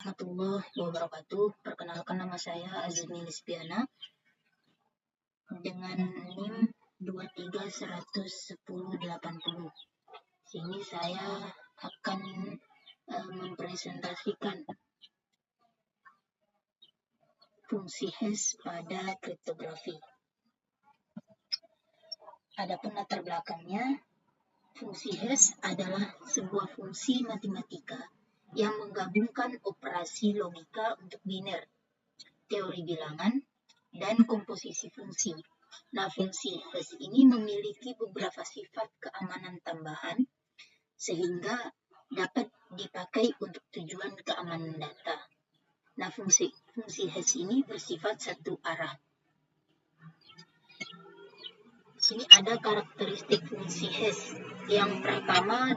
Warahmatullahi wabarakatuh. Perkenalkan, nama saya Azmi Lispiana dengan NIM 2311080. Sini saya akan mempresentasikan fungsi hash pada kriptografi. Adapun latar belakangnya, fungsi hash adalah sebuah fungsi matematika yang menggabungkan operasi logika untuk biner, teori bilangan, dan komposisi fungsi. Nah, fungsi hash ini memiliki beberapa sifat keamanan tambahan sehingga dapat dipakai untuk tujuan keamanan data. Nah, fungsi hash ini bersifat satu arah. Sini ada karakteristik fungsi hash. Yang pertama,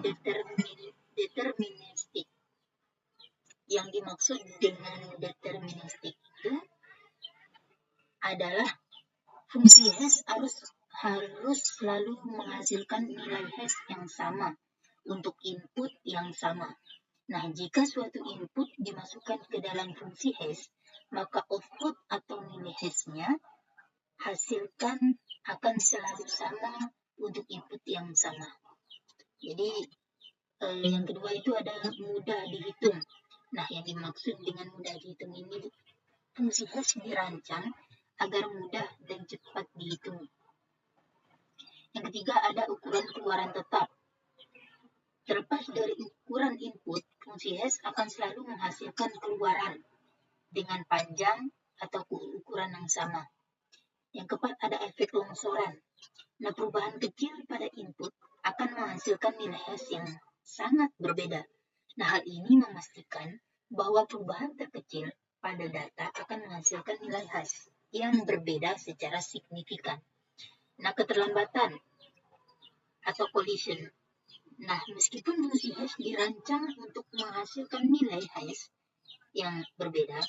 deterministik. Yang dimaksud dengan deterministik itu adalah fungsi hash harus selalu menghasilkan nilai hash yang sama untuk input yang sama. Nah, jika suatu input dimasukkan ke dalam fungsi hash, maka output atau nilai hashnya hasilkan akan selalu sama untuk input yang sama. Jadi, yang kedua itu adalah mudah dihitung. Nah, yang dimaksud dengan mudah dihitung ini, fungsi hash dirancang agar mudah dan cepat dihitung. Yang ketiga ada ukuran keluaran tetap. Terlepas dari ukuran input, fungsi hash akan selalu menghasilkan keluaran dengan panjang atau ukuran yang sama. Yang keempat ada efek longsoran. Nah, perubahan kecil pada input akan menghasilkan nilai hash yang sangat berbeda. Nah, hal ini memastikan bahwa perubahan terkecil pada data akan menghasilkan nilai hash yang berbeda secara signifikan. Nah, keterlambatan atau collision. Nah, meskipun fungsi hash dirancang untuk menghasilkan nilai hash yang berbeda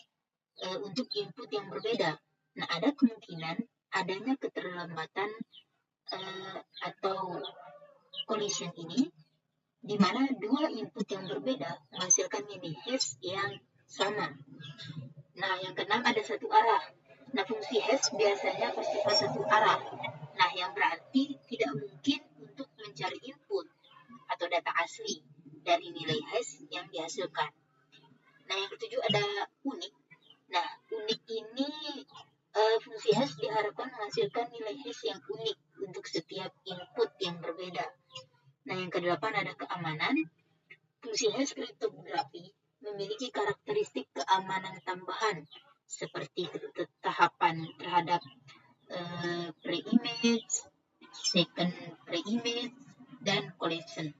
untuk input yang berbeda, nah ada kemungkinan adanya keterlambatan atau collision ini, di mana dua input yang berbeda menghasilkan nilai hash yang sama. Nah, yang keenam ada satu arah. Nah, fungsi hash biasanya bersifat satu arah. Nah, yang berarti tidak mungkin untuk mencari input atau data asli dari nilai hash yang dihasilkan. Nah, yang ketujuh ada unik. Nah, unik ini fungsi hash diharapkan menghasilkan nilai hash yang unik untuk setiap input yang berbeda. Nah, yang kedelapan ada keamanan. Fungsi hash kriptografi memiliki karakteristik keamanan tambahan seperti tahapan terhadap pre-image, second pre-image, dan collection.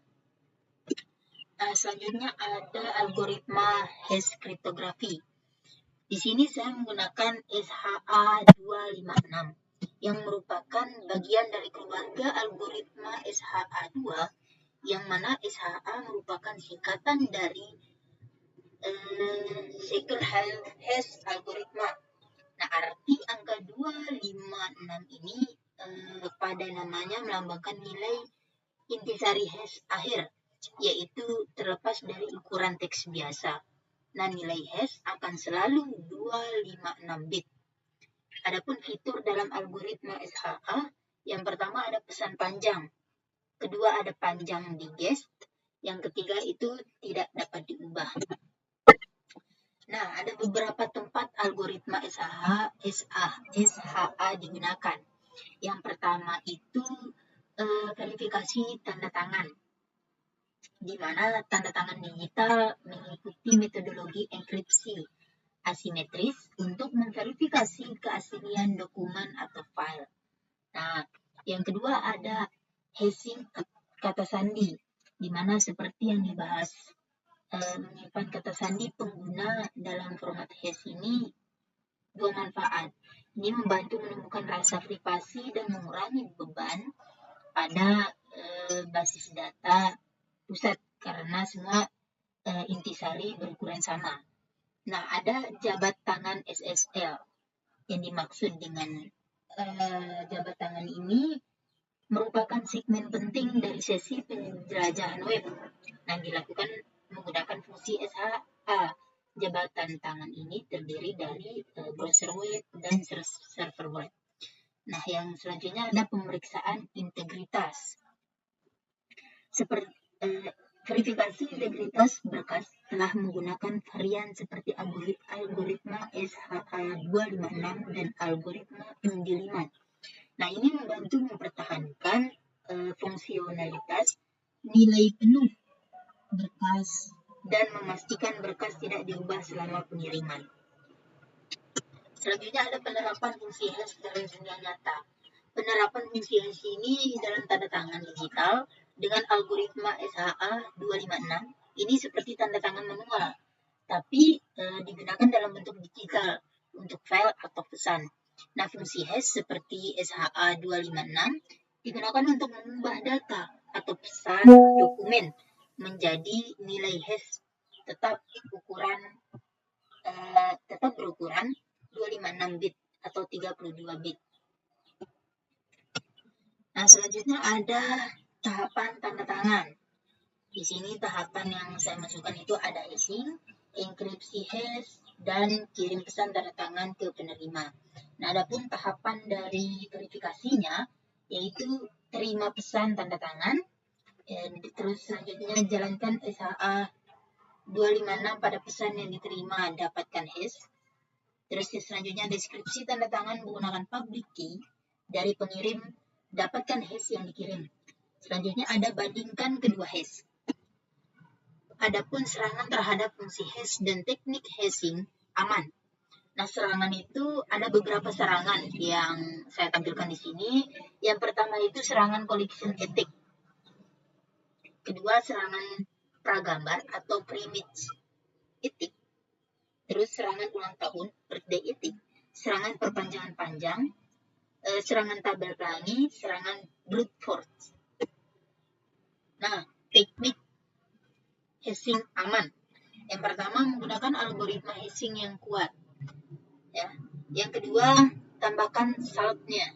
Selanjutnya ada algoritma hash kriptografi. Di sini saya menggunakan SHA-256 yang merupakan bagian dari keluarga algoritma SHA-2, yang mana SHA merupakan singkatan dari Second Hash Algoritma. Nah, arti angka 256 ini pada namanya melambangkan nilai intisari hash akhir, yaitu terlepas dari ukuran teks biasa. Nah, nilai hash akan selalu 256 bit. Adapun fitur dalam algoritma SHA, yang pertama ada pesan panjang, kedua ada panjang digest, yang ketiga itu tidak dapat diubah. Nah, ada beberapa tempat algoritma SHA digunakan. Yang pertama itu verifikasi tanda tangan, di mana tanda tangan digital mengikuti metodologi enkripsi asimetris untuk memverifikasi keaslian dokumen atau file. Nah, yang kedua ada hashing kata sandi, di mana seperti yang dibahas, menyimpan kata sandi pengguna dalam format hash ini dua manfaat. Ini membantu menemukan rasa privasi dan mengurangi beban pada basis data pusat karena semua intisari berukuran sama. Nah, ada jabat tangan SSL. Yang dimaksud dengan jabat tangan ini merupakan segmen penting dari sesi penjelajahan web. Nah, dilakukan menggunakan fungsi SHA jabatan tangan ini terdiri dari browser web dan server web. Nah, yang selanjutnya ada pemeriksaan integritas. Seperti verifikasi integritas berkas telah menggunakan varian seperti algoritma SHA-256 dan algoritma MD5. Nah, ini membantu mempertahankan fungsionalitas nilai penuh berkas dan memastikan berkas tidak diubah selama pengiriman. Selanjutnya ada penerapan fungsi hash dalam dunia nyata. Penerapan fungsi hash ini dalam tanda tangan digital dengan algoritma SHA-256 ini seperti tanda tangan manual, tapi digunakan dalam bentuk digital untuk file atau pesan. Nah, fungsi hash seperti SHA-256 digunakan untuk mengubah data atau pesan dokumen menjadi nilai hash tetap berukuran 256 bit atau 32 bit. Nah, selanjutnya ada tahapan tanda tangan. Di sini tahapan yang saya masukkan itu ada hashing, enkripsi hash, dan kirim pesan tanda tangan ke penerima. Nah, adapun tahapan dari verifikasinya yaitu terima pesan tanda tangan, terus selanjutnya jalankan SHA-256 pada pesan yang diterima, dapatkan hash. Terus selanjutnya deskripsi tanda tangan menggunakan public key dari pengirim, dapatkan hash yang dikirim. Selanjutnya ada bandingkan kedua hash. Adapun serangan terhadap fungsi hash dan teknik hashing aman. Nah, serangan itu ada beberapa serangan yang saya tampilkan di sini. Yang pertama itu serangan collision attack. Kedua, serangan pragambar atau pre-image attack. Terus serangan ulang tahun, birthday attack. Serangan perpanjangan panjang, serangan tabel pelangi, serangan brute force. Nah, teknik hashing aman. Yang pertama, menggunakan algoritma hashing yang kuat. Ya. Yang kedua, tambahkan saltnya.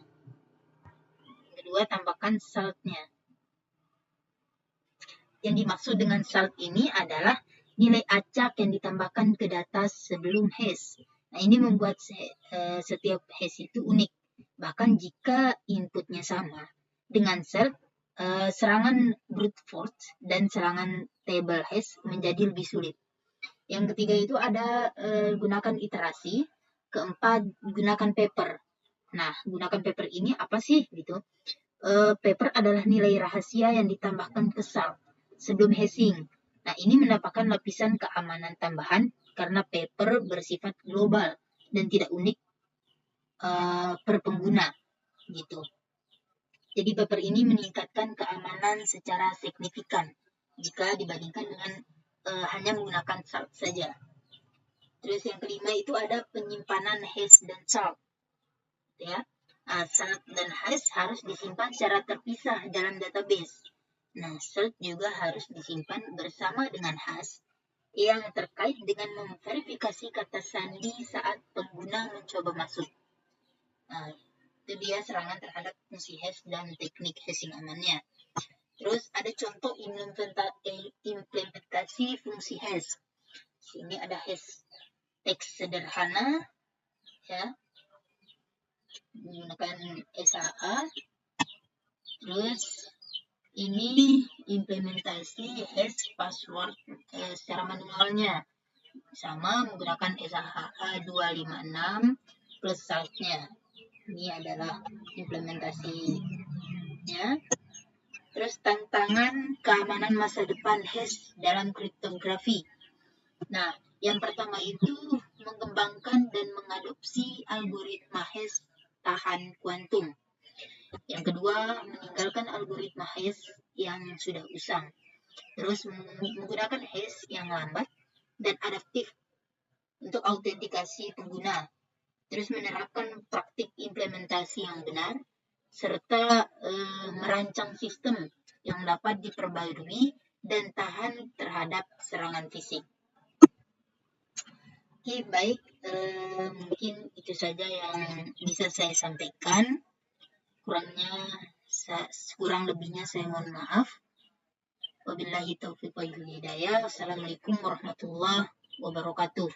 Yang dimaksud dengan salt ini adalah nilai acak yang ditambahkan ke data sebelum hash. Nah, ini membuat setiap hash itu unik. Bahkan jika inputnya sama. Dengan salt, serangan brute force dan serangan table hash menjadi lebih sulit. Yang ketiga itu ada gunakan iterasi. Keempat, gunakan paper. Nah, gunakan paper ini apa sih gitu? Paper adalah nilai rahasia yang ditambahkan ke salt sebelum hashing. Nah, ini mendapatkan lapisan keamanan tambahan karena paper bersifat global dan tidak unik per pengguna gitu. Jadi paper ini meningkatkan keamanan secara signifikan jika dibandingkan dengan hanya menggunakan salt saja. Terus yang kelima itu ada penyimpanan hash dan salt. Ya. Salt dan hash harus disimpan secara terpisah dalam database. Nah, salt juga harus disimpan bersama dengan hash yang terkait dengan memverifikasi kata sandi saat pengguna mencoba masuk. Nah, itu dia serangan terhadap fungsi hash dan teknik hashing amannya. Terus ada contoh implementasi fungsi hash. Sini ada hash teks sederhana, ya, menggunakan SHA. Terus ini implementasi hash password secara manualnya, sama menggunakan SHA-256 plus saltnya. Ini adalah implementasinya. Terus tantangan keamanan masa depan hash dalam kriptografi. Nah, yang pertama itu mengembangkan dan mengadopsi algoritma hash tahan kuantum. Yang kedua, meninggalkan algoritma hash yang sudah usang. Terus menggunakan hash yang lambat dan adaptif untuk autentikasi pengguna. Terus menerapkan praktik implementasi yang benar, serta merancang sistem yang dapat diperbarui dan tahan terhadap serangan fisik. Oke, baik. Mungkin itu saja yang bisa saya sampaikan. Kurang lebihnya saya mohon maaf. Wabillahi taufiq wal hidayah. Wassalamualaikum warahmatullahi wabarakatuh.